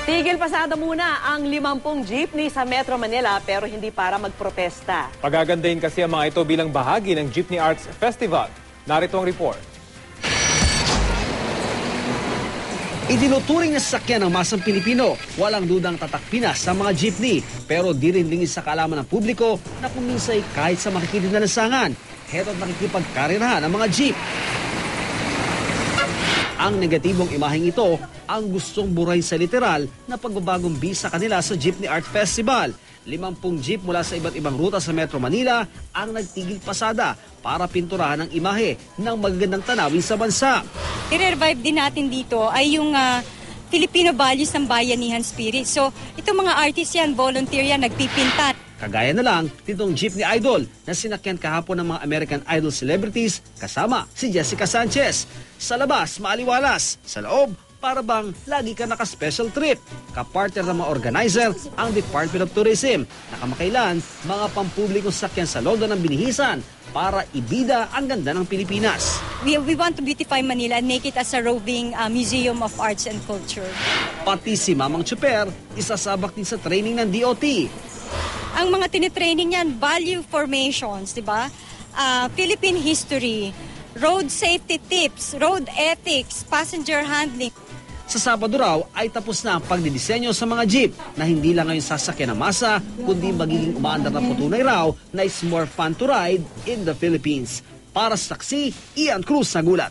Tigil pasada muna ang 50 jeepney sa Metro Manila pero hindi para magprotesta. Pagagandahin kasi ang mga ito bilang bahagi ng Jeepney Arts Festival. Narito ang report. Itinuturing na sasakyan ng masang Pilipino. Walang dudang tatak Pinas sa mga jeepney. Pero di rin lingis sa kaalaman ng publiko na kuminsay kahit sa makikita na lansangan. Heto't nakikipagkarirahan ang mga jeep. Ang negatibong imaheng ito ang gustong burahin sa literal na pagbabagong bisa kanila sa Jeepney Art Festival. 50 jeep mula sa iba't ibang ruta sa Metro Manila ang nagtigil pasada para pinturahan ang imahe ng magagandang tanawin sa bansa. I-revive din natin dito ay yung Filipino values ng bayanihan spirit. So, itong mga artists yan, volunteer yan, nagpipinta. Kagaya na lang nitong Jeepney Idol na sinakyan kahapon ng mga American Idol celebrities kasama si Jessica Sanchez. Sa labas, maaliwalas. Sa loob, para bang lagi ka naka-special trip. Kapartner ng mga organizer ang Department of Tourism na kamakailan mga pampublikong sakyan sa London ang binihisan para ibida ang ganda ng Pilipinas. We want to beautify Manila and make it as a roving museum of arts and culture. Pati si Mamang Chuper, isasabak din sa training ng DOT. Ang mga tinitraining yan, value formations, di ba? Philippine history, road safety tips, road ethics, passenger handling. Sa Sabado raw ay tapos na ang pagdidisenyo sa mga jeep na hindi lang ngayon sasakyan ng masa, kundi magiging umaandar na patunay raw na it's more fun to ride in the Philippines. Para sa taksi, Ian Cruz nagulat.